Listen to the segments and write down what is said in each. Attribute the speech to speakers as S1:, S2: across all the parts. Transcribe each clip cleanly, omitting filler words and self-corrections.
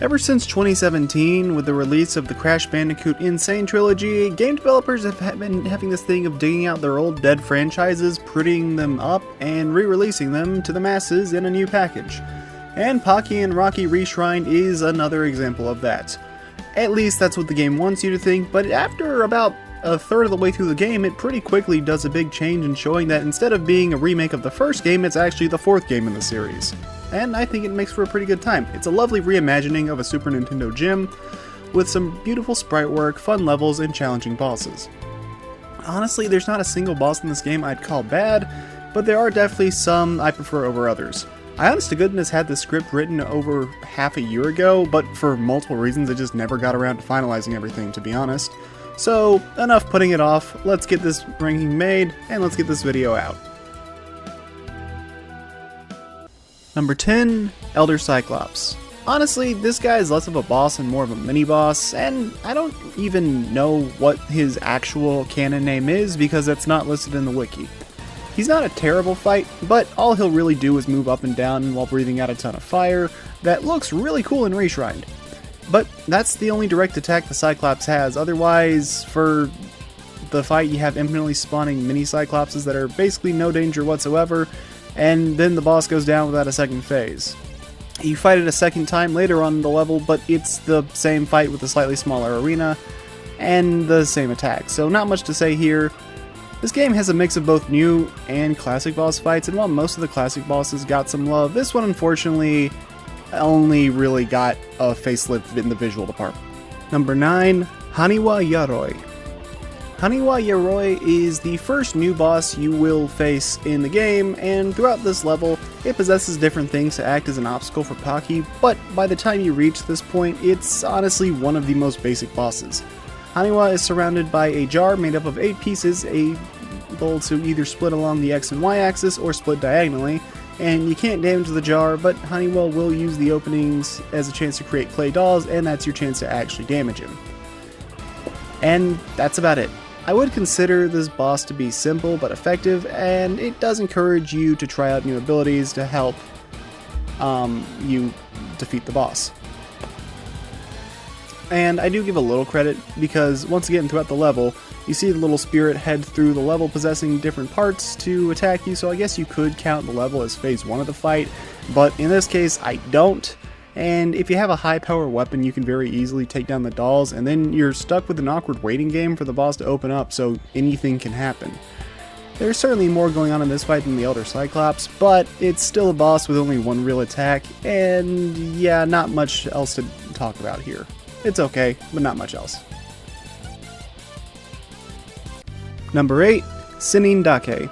S1: Ever since 2017, with the release of the Crash Bandicoot N. Sane trilogy, game developers have been having this thing of digging out their old dead franchises, prettying them up, and re-releasing them to the masses in a new package. And Pocky and Rocky Reshrined is another example of that. At least that's what the game wants you to think, but after about a third of the way through the game, it pretty quickly does a big change in showing that instead of being a remake of the first game, it's actually the fourth game in the series. And I think it makes for a pretty good time. It's a lovely reimagining of a Super Nintendo gym, with some beautiful sprite work, fun levels, and challenging bosses. Honestly, there's not a single boss in this game I'd call bad, but there are definitely some I prefer over others. I honest to goodness had the script written over half a year ago, but for multiple reasons I just never got around to finalizing everything, to be honest. So, enough putting it off, let's get this ranking made, and let's get this video out. Number 10, Elder Cyclops. Honestly, this guy is less of a boss and more of a mini-boss, and I don't even know what his actual canon name is because it's not listed in the wiki. He's not a terrible fight, but all he'll really do is move up and down while breathing out a ton of fire that looks really cool in Reshrined. But that's the only direct attack the Cyclops has. Otherwise, for the fight you have infinitely spawning mini Cyclopses that are basically no danger whatsoever, and then the boss goes down without a second phase. You fight it a second time later on in the level, but it's the same fight with a slightly smaller arena, and the same attack, so not much to say here. This game has a mix of both new and classic boss fights, and while most of the classic bosses got some love, this one unfortunately only really got a facelift in the visual department. Number 9, Haniwa Yaroi. Haniwa Yaroi is the first new boss you will face in the game, and throughout this level, it possesses different things to act as an obstacle for Pocky, but by the time you reach this point, it's honestly one of the most basic bosses. Haniwa is surrounded by a jar made up of 8 pieces, able to either split along the X and Y axis or split diagonally, and you can't damage the jar, but Haniwa will use the openings as a chance to create clay dolls, and that's your chance to actually damage him. And that's about it. I would consider this boss to be simple but effective, and it does encourage you to try out new abilities to help you defeat the boss. And I do give a little credit, because once again throughout the level, you see the little spirit head through the level possessing different parts to attack you, so I guess you could count the level as phase 1 of the fight, but in this case I don't. And if you have a high power weapon, you can very easily take down the dolls, and then you're stuck with an awkward waiting game for the boss to open up, so anything can happen. There's certainly more going on in this fight than the Elder Cyclops, but it's still a boss with only one real attack, and yeah, not much else to talk about here. It's okay, but not much else. Number 8, Sinin Dake.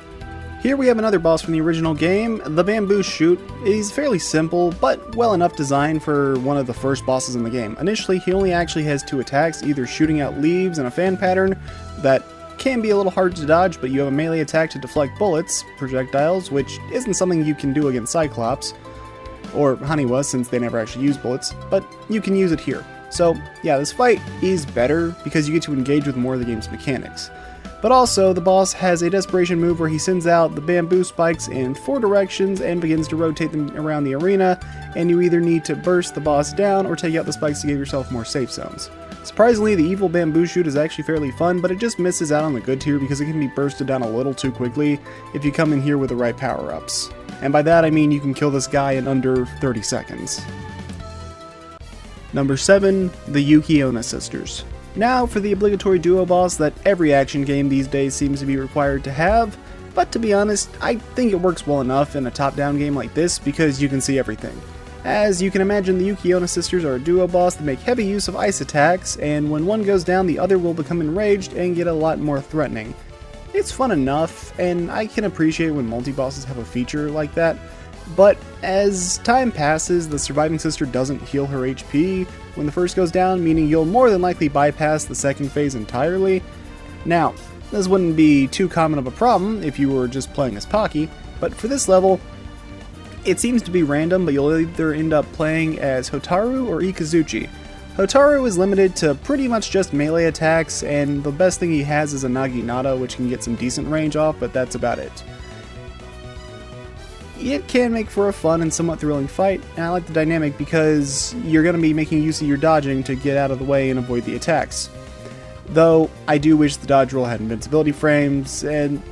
S1: Here we have another boss from the original game, the Bamboo Shoot. He's fairly simple, but well enough designed for one of the first bosses in the game. Initially, he only actually has 2 attacks, either shooting out leaves in a fan pattern that can be a little hard to dodge, but you have a melee attack to deflect bullets, projectiles, which isn't something you can do against Cyclops, or Haniwa since they never actually use bullets, but you can use it here. So yeah, this fight is better because you get to engage with more of the game's mechanics. But also, the boss has a desperation move where he sends out the bamboo spikes in 4 directions and begins to rotate them around the arena, and you either need to burst the boss down or take out the spikes to give yourself more safe zones. Surprisingly, the evil bamboo shoot is actually fairly fun, but it just misses out on the good tier because it can be bursted down a little too quickly if you come in here with the right power-ups. And by that I mean you can kill this guy in under 30 seconds. Number 7, the Yuki-Onna Sisters. Now for the obligatory duo boss that every action game these days seems to be required to have, but to be honest, I think it works well enough in a top-down game like this because you can see everything. As you can imagine, the Yuki-Onna Sisters are a duo boss that make heavy use of ice attacks, and when one goes down, the other will become enraged and get a lot more threatening. It's fun enough, and I can appreciate when multi-bosses have a feature like that, but as time passes, the surviving sister doesn't heal her HP when the first goes down, meaning you'll more than likely bypass the second phase entirely. Now, this wouldn't be too common of a problem if you were just playing as Pocky, but for this level, it seems to be random, but you'll either end up playing as Hotaru or Ikazuchi. Hotaru is limited to pretty much just melee attacks, and the best thing he has is a Naginata, which can get some decent range off, but that's about it. it can make for a fun and somewhat thrilling fight, and I like the dynamic because you're going to be making use of your dodging to get out of the way and avoid the attacks. Though, I do wish the dodge roll had invincibility frames,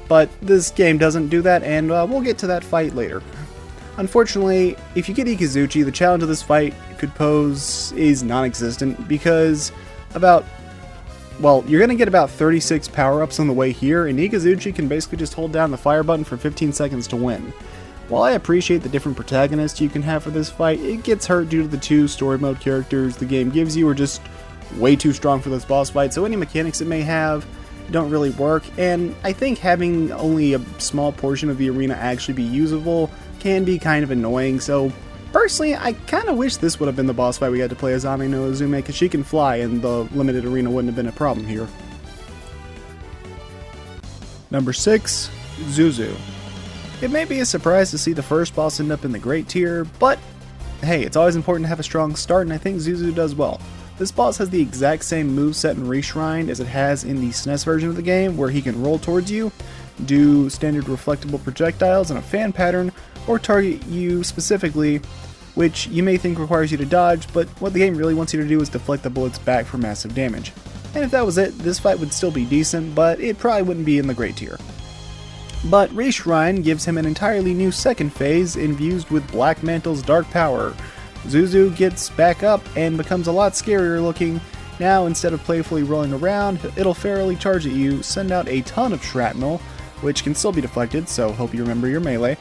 S1: but this game doesn't do that, and we'll get to that fight later. Unfortunately, if you get Ikazuchi, the challenge of this fight could pose is non-existent because you're going to get about 36 power-ups on the way here, and Ikazuchi can basically just hold down the fire button for 15 seconds to win. While I appreciate the different protagonists you can have for this fight, it gets hurt due to the 2 story mode characters the game gives you are just way too strong for this boss fight, so any mechanics it may have don't really work, and I think having only a small portion of the arena actually be usable can be kind of annoying, so personally I kind of wish this would have been the boss fight we had to play as Ame no Uzume, because she can fly and the limited arena wouldn't have been a problem here. Number 6, Zuzu. It may be a surprise to see the first boss end up in the Great Tier, but hey, it's always important to have a strong start, and I think Zuzu does well. This boss has the exact same moveset in Reshrined as it has in the SNES version of the game, where he can roll towards you, do standard reflectable projectiles in a fan pattern, or target you specifically, which you may think requires you to dodge, but what the game really wants you to do is deflect the bullets back for massive damage. And if that was it, this fight would still be decent, but it probably wouldn't be in the Great Tier. But Reshrined gives him an entirely new second phase infused with Black Mantle's dark power. Zuzu gets back up and becomes a lot scarier looking. Now, instead of playfully rolling around, it'll ferally charge at you, send out a ton of shrapnel, which can still be deflected, so hope you remember your melee.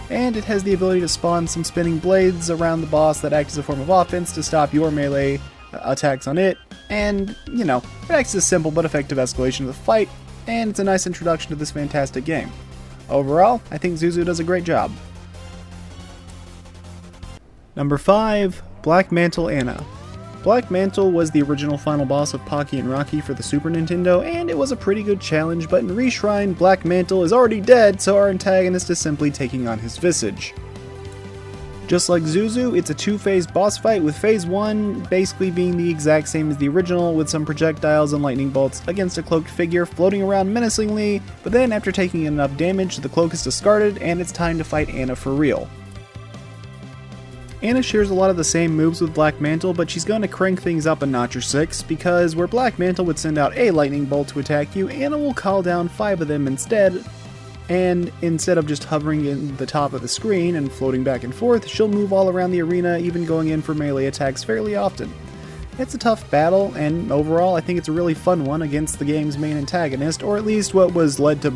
S1: And it has the ability to spawn some spinning blades around the boss that act as a form of offense to stop your melee attacks on it. And, it acts as a simple but effective escalation of the fight, and it's a nice introduction to this fantastic game. Overall, I think Zuzu does a great job. Number 5, Black Mantle Anna. Black Mantle was the original final boss of Pocky and Rocky for the Super Nintendo, and it was a pretty good challenge, but in Reshrined, Black Mantle is already dead, so our antagonist is simply taking on his visage. Just like Zuzu, it's a 2-phase boss fight, with phase 1 basically being the exact same as the original, with some projectiles and lightning bolts against a cloaked figure floating around menacingly, but then after taking enough damage, the cloak is discarded, and it's time to fight Anna for real. Anna shares a lot of the same moves with Black Mantle, but she's going to crank things up a notch or 6, because where Black Mantle would send out a lightning bolt to attack you, Anna will call down 5 of them instead, and instead of just hovering in the top of the screen and floating back and forth, she'll move all around the arena, even going in for melee attacks fairly often. It's a tough battle, and overall I think it's a really fun one against the game's main antagonist, or at least what you're led to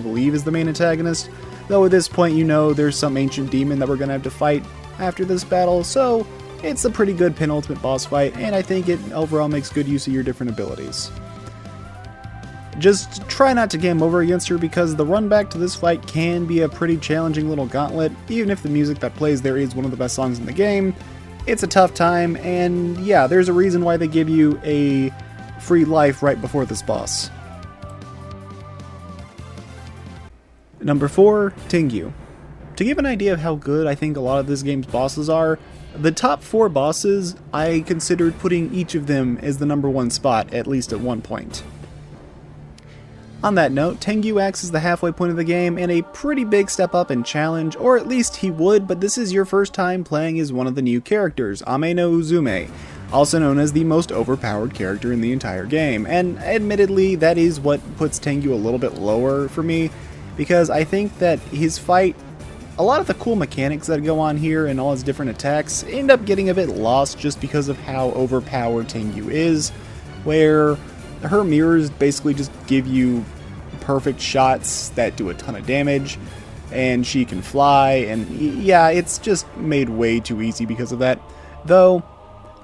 S1: believe is the main antagonist. Though at this point there's some ancient demon that we're going to have to fight after this battle, so it's a pretty good penultimate boss fight, and I think it overall makes good use of your different abilities. Just try not to game over against her, because the run back to this fight can be a pretty challenging little gauntlet. Even if the music that plays there is one of the best songs in the game, it's a tough time, and yeah, there's a reason why they give you a free life right before this boss. Number 4, Tengu. To give an idea of how good I think a lot of this game's bosses are, the top 4 bosses, I considered putting each of them as the number 1 spot, at least at one point. On that note, Tengu acts as the halfway point of the game, and a pretty big step up in challenge, or at least he would, but this is your first time playing as one of the new characters, Ame no Uzume, also known as the most overpowered character in the entire game, and admittedly that is what puts Tengu a little bit lower for me, because I think that his fight, a lot of the cool mechanics that go on here and all his different attacks end up getting a bit lost just because of how overpowered Tengu is, where her mirrors basically just give you perfect shots that do a ton of damage, and she can fly, and yeah, it's just made way too easy because of that. Though,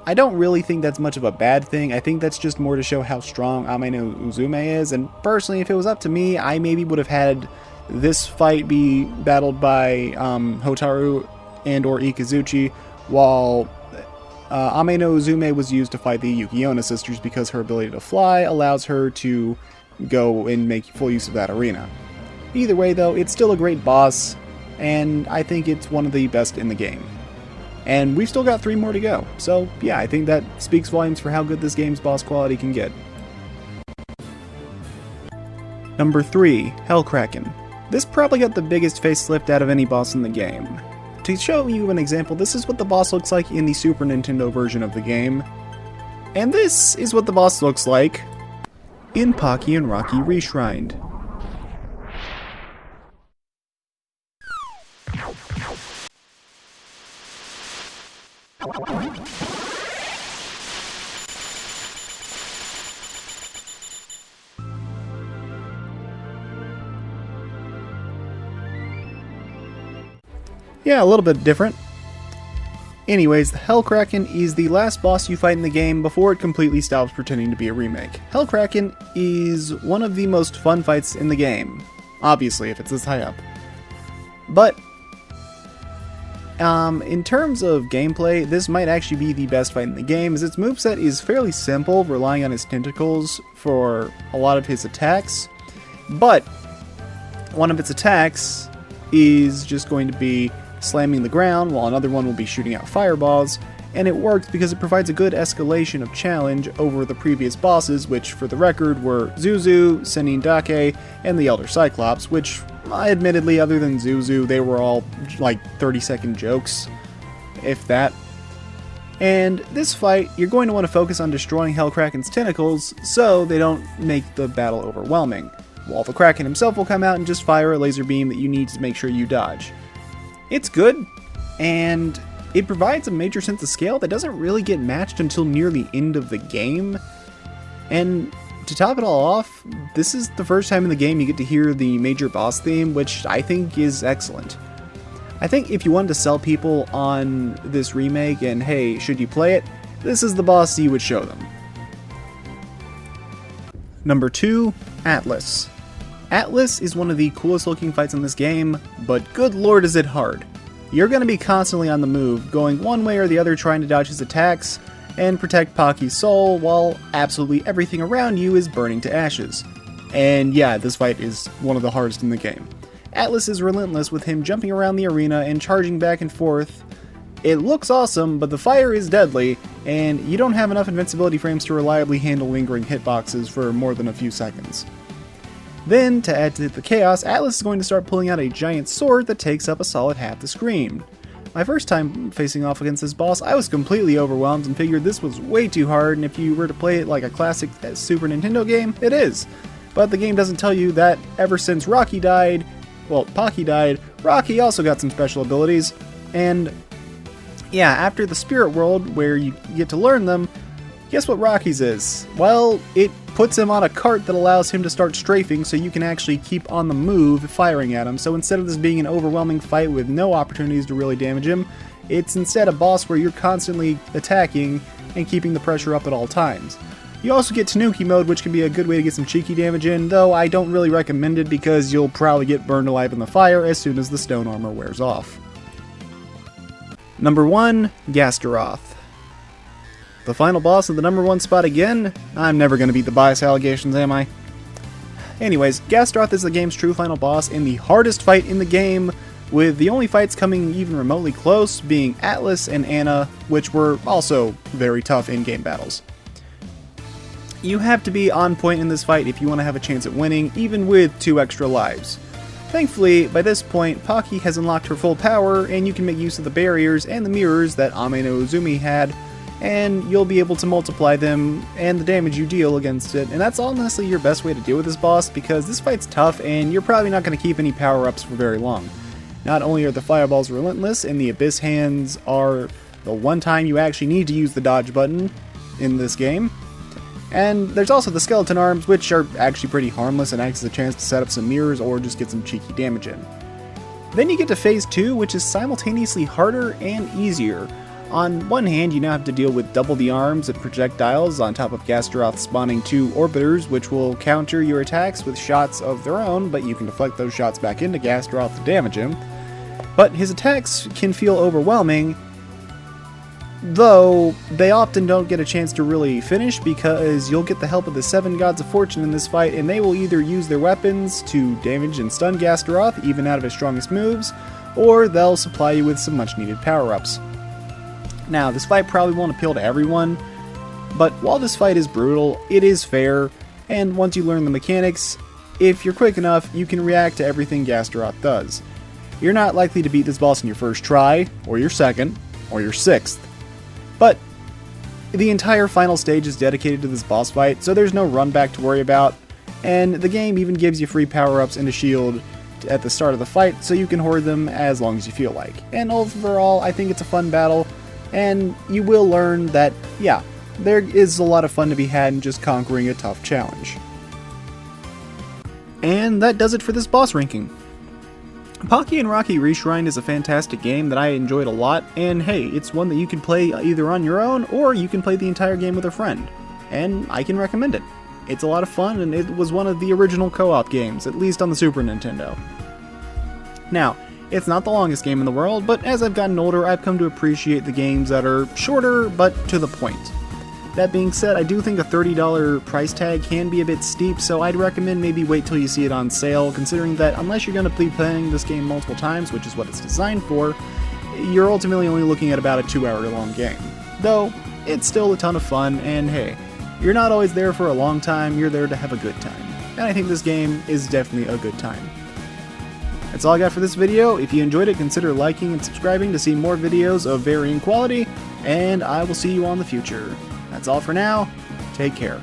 S1: I don't really think that's much of a bad thing. I think that's just more to show how strong Ame no Uzume is, and personally, if it was up to me, I maybe would have had this fight be battled by Hotaru and or Ikazuchi, while Ame no Uzume was used to fight the Yukiona sisters, because her ability to fly allows her to go and make full use of that arena. Either way though, it's still a great boss, and I think it's one of the best in the game. And we've still got 3 more to go, so yeah, I think that speaks volumes for how good this game's boss quality can get. Number 3, Hellkraken. This probably got the biggest facelift out of any boss in the game. To show you an example, this is what the boss looks like in the Super Nintendo version of the game. And this is what the boss looks like in Pocky and Rocky Reshrined. Yeah, a little bit different. Anyways, the Hellkraken is the last boss you fight in the game before it completely stops pretending to be a remake. Hellkraken is one of the most fun fights in the game, obviously if it's this high up. But in terms of gameplay, this might actually be the best fight in the game, as its moveset is fairly simple, relying on his tentacles for a lot of his attacks. But one of its attacks is just going to be slamming the ground, while another one will be shooting out fireballs, and it works because it provides a good escalation of challenge over the previous bosses, which for the record were Zuzu, Sennin Dake, and the Elder Cyclops, which admittedly, other than Zuzu, they were all like 30-second jokes, if that. And this fight, you're going to want to focus on destroying Hellkraken's tentacles so they don't make the battle overwhelming, while the Kraken himself will come out and just fire a laser beam that you need to make sure you dodge. It's good, and it provides a major sense of scale that doesn't really get matched until near the end of the game. And to top it all off, this is the first time in the game you get to hear the major boss theme, which I think is excellent. I think if you wanted to sell people on this remake and hey, should you play it, this is the boss you would show them. Number 2, Atlas. Atlas is one of the coolest looking fights in this game, but good lord is it hard. You're going to be constantly on the move, going one way or the other trying to dodge his attacks, and protect Pocky's soul, while absolutely everything around you is burning to ashes. And yeah, this fight is one of the hardest in the game. Atlas is relentless with him jumping around the arena and charging back and forth. It looks awesome, but the fire is deadly, and you don't have enough invincibility frames to reliably handle lingering hitboxes for more than a few seconds. Then, to add to the chaos, Atlas is going to start pulling out a giant sword that takes up a solid half the screen. My first time facing off against this boss, I was completely overwhelmed and figured this was way too hard, and if you were to play it like a classic Super Nintendo game, it is. But the game doesn't tell you that ever since Pocky died, Rocky also got some special abilities, and yeah, after the Spirit World, where you get to learn them, guess what Rocky's is? Well, it puts him on a cart that allows him to start strafing so you can actually keep on the move firing at him. So instead of this being an overwhelming fight with no opportunities to really damage him, it's instead a boss where you're constantly attacking and keeping the pressure up at all times. You also get Tanuki mode, which can be a good way to get some cheeky damage in, though I don't really recommend it because you'll probably get burned alive in the fire as soon as the stone armor wears off. Number 1, Gastaroth. The final boss of the number 1 spot again? I'm never going to beat the bias allegations, am I? Anyways, Gastaroth is the game's true final boss and the hardest fight in the game, with the only fights coming even remotely close being Atlas and Anna, which were also very tough in-game battles. You have to be on point in this fight if you want to have a chance at winning, even with 2 extra lives. Thankfully, by this point, Pocky has unlocked her full power, and you can make use of the barriers and the mirrors that Ame no Uzumi had, and you'll be able to multiply them and the damage you deal against it, and that's honestly your best way to deal with this boss, because this fight's tough and you're probably not going to keep any power-ups for very long. Not only are the fireballs relentless, and the abyss hands are the one time you actually need to use the dodge button in this game, and there's also the skeleton arms, which are actually pretty harmless and acts as a chance to set up some mirrors or just get some cheeky damage in. Then you get to phase 2, which is simultaneously harder and easier. On one hand, you now have to deal with double the arms and projectiles on top of Gastaroth spawning 2 orbiters, which will counter your attacks with shots of their own, but you can deflect those shots back into Gastaroth to damage him. But his attacks can feel overwhelming, though they often don't get a chance to really finish because you'll get the help of the 7 Gods of Fortune in this fight, and they will either use their weapons to damage and stun Gastaroth, even out of his strongest moves, or they'll supply you with some much needed power-ups. Now, this fight probably won't appeal to everyone, but while this fight is brutal, it is fair, and once you learn the mechanics, if you're quick enough, you can react to everything Gastaroth does. You're not likely to beat this boss in your first try, or your second, or your sixth. But the entire final stage is dedicated to this boss fight, so there's no run back to worry about, and the game even gives you free power-ups and a shield at the start of the fight, so you can hoard them as long as you feel like. And overall, I think it's a fun battle, and you will learn that, yeah, there is a lot of fun to be had in just conquering a tough challenge. And that does it for this boss ranking. Pocky and Rocky Reshrined is a fantastic game that I enjoyed a lot, and hey, it's one that you can play either on your own, or you can play the entire game with a friend, and I can recommend it. It's a lot of fun, and it was one of the original co-op games, at least on the Super Nintendo. Now, it's not the longest game in the world, but as I've gotten older, I've come to appreciate the games that are shorter, but to the point. That being said, I do think a $30 price tag can be a bit steep, so I'd recommend maybe wait till you see it on sale, considering that unless you're going to be playing this game multiple times, which is what it's designed for, you're ultimately only looking at about a 2-hour long game. Though, it's still a ton of fun, and hey, you're not always there for a long time, you're there to have a good time. And I think this game is definitely a good time. That's all I got for this video. If you enjoyed it, consider liking and subscribing to see more videos of varying quality, and I will see you on the future. That's all for now. Take care.